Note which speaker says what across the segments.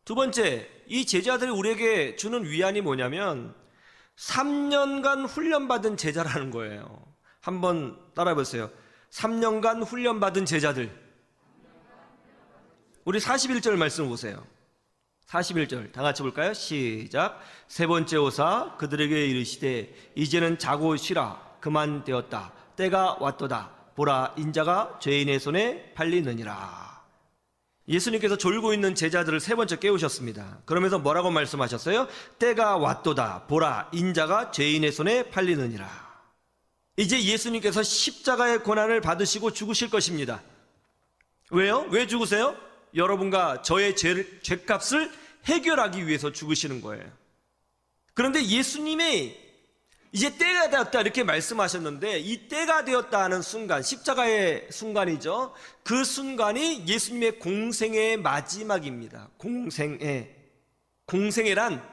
Speaker 1: 두 번째, 이 제자들이 우리에게 주는 위안이 뭐냐면 3년간 훈련받은 제자라는 거예요. 한번 따라해 보세요. 3년간 훈련받은 제자들. 우리 41절 말씀 보세요. 41절 다 같이 볼까요? 시작. 세 번째 오사 그들에게 이르시되 이제는 자고 쉬라. 그만 되었다. 때가 왔도다. 보라, 인자가 죄인의 손에 팔리느니라. 예수님께서 졸고 있는 제자들을 세 번째 깨우셨습니다. 그러면서 뭐라고 말씀하셨어요? 때가 왔도다. 보라, 인자가 죄인의 손에 팔리느니라. 이제 예수님께서 십자가의 고난을 받으시고 죽으실 것입니다. 왜요? 왜 죽으세요? 여러분과 저의 죄값을 해결하기 위해서 죽으시는 거예요. 그런데 예수님이 이제 때가 되었다 이렇게 말씀하셨는데, 이 때가 되었다 하는 순간, 십자가의 순간이죠. 그 순간이 예수님의 공생의 마지막입니다. 공생애란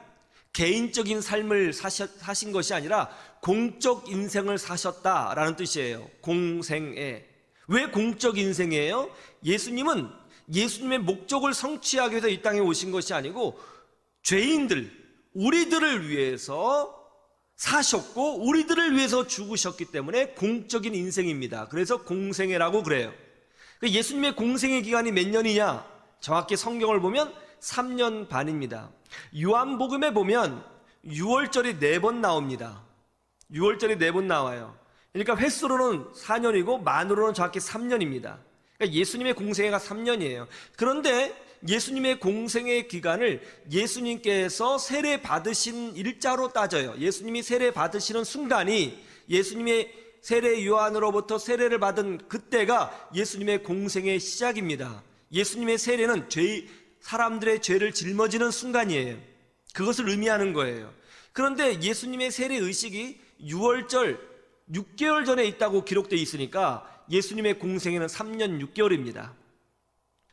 Speaker 1: 개인적인 삶을 사신 것이 아니라 공적 인생을 사셨다라는 뜻이에요. 공생애. 왜 공적 인생이에요? 예수님은 예수님의 목적을 성취하기 위해서 이 땅에 오신 것이 아니고 죄인들, 우리들을 위해서 사셨고 우리들을 위해서 죽으셨기 때문에 공적인 인생입니다. 그래서 공생애라고 그래요. 예수님의 공생애 기간이 몇 년이냐? 정확히 성경을 보면 3년 반입니다. 요한복음에 보면 6월절이 4번 나옵니다. 6월절이 4번 나와요. 그러니까 횟수로는 4년이고 만으로는 정확히 3년입니다. 그러니까 예수님의 공생애가 3년이에요. 그런데 예수님의 공생애 기간을 예수님께서 세례 받으신 일자로 따져요. 예수님이 세례 받으시는 순간이, 예수님의 세례 요한으로부터 세례를 받은 그때가 예수님의 공생의 시작입니다. 예수님의 세례는 사람들의 죄를 짊어지는 순간이에요. 그것을 의미하는 거예요. 그런데 예수님의 세례 의식이 6월절 6개월 전에 있다고 기록되어 있으니까 예수님의 공생애는 3년 6개월입니다.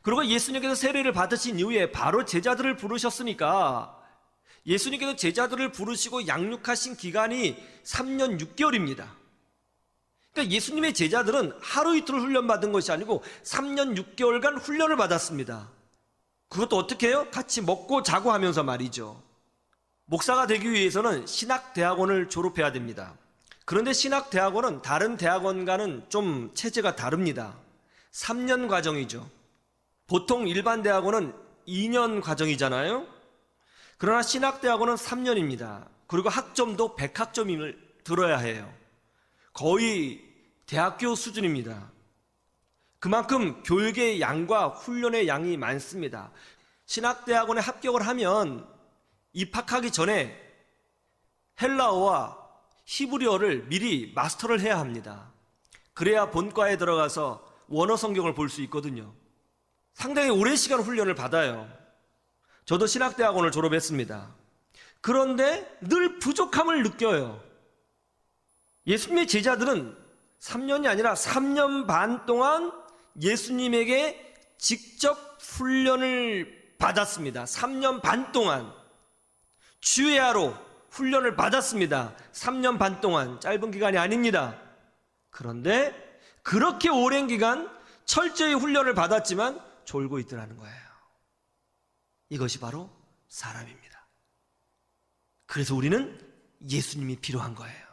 Speaker 1: 그리고 예수님께서 세례를 받으신 이후에 바로 제자들을 부르셨으니까 예수님께서 제자들을 부르시고 양육하신 기간이 3년 6개월입니다. 그러니까 예수님의 제자들은 하루 이틀 훈련받은 것이 아니고 3년 6개월간 훈련을 받았습니다. 그것도 어떻게 해요? 같이 먹고 자고 하면서 말이죠. 목사가 되기 위해서는 신학대학원을 졸업해야 됩니다. 그런데 신학대학원은 다른 대학원과는 좀 체제가 다릅니다. 3년 과정이죠. 보통 일반 대학원은 2년 과정이잖아요. 그러나 신학대학원은 3년입니다. 그리고 학점도 100학점을 들어야 해요. 거의 대학교 수준입니다. 그만큼 교육의 양과 훈련의 양이 많습니다. 신학대학원에 합격을 하면 입학하기 전에 헬라어와 히브리어를 미리 마스터를 해야 합니다. 그래야 본과에 들어가서 원어 성경을 볼 수 있거든요. 상당히 오랜 시간 훈련을 받아요. 저도 신학대학원을 졸업했습니다. 그런데 늘 부족함을 느껴요. 예수님의 제자들은 3년이 아니라 3년 반 동안 예수님에게 직접 훈련을 받았습니다. 3년 반 동안 주야로 훈련을 받았습니다. 3년 반 동안. 짧은 기간이 아닙니다. 그런데 그렇게 오랜 기간 철저히 훈련을 받았지만 졸고 있더라는 거예요. 이것이 바로 사람입니다. 그래서 우리는 예수님이 필요한 거예요.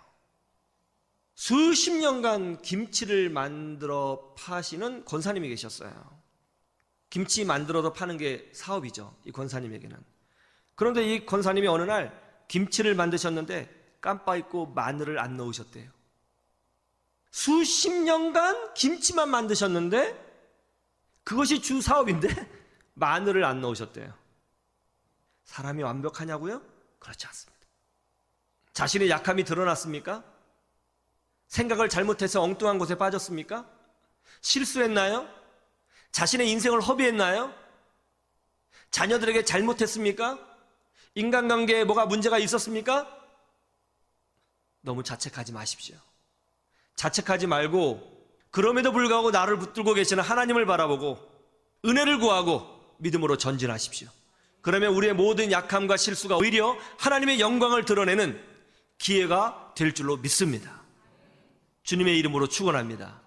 Speaker 1: 수십 년간 김치를 만들어 파시는 권사님이 계셨어요. 김치 만들어서 파는 게 사업이죠, 이 권사님에게는. 그런데 이 권사님이 어느 날 김치를 만드셨는데 깜빡 잊고 마늘을 안 넣으셨대요. 수십 년간 김치만 만드셨는데 그것이 주 사업인데 마늘을 안 넣으셨대요. 사람이 완벽하냐고요? 그렇지 않습니다. 자신의 약함이 드러났습니까? 생각을 잘못해서 엉뚱한 곳에 빠졌습니까? 실수했나요? 자신의 인생을 허비했나요? 자녀들에게 잘못했습니까? 인간관계에 뭐가 문제가 있었습니까? 너무 자책하지 마십시오. 자책하지 말고 그럼에도 불구하고 나를 붙들고 계시는 하나님을 바라보고 은혜를 구하고 믿음으로 전진하십시오. 그러면 우리의 모든 약함과 실수가 오히려 하나님의 영광을 드러내는 기회가 될 줄로 믿습니다. 주님의 이름으로 축원합니다.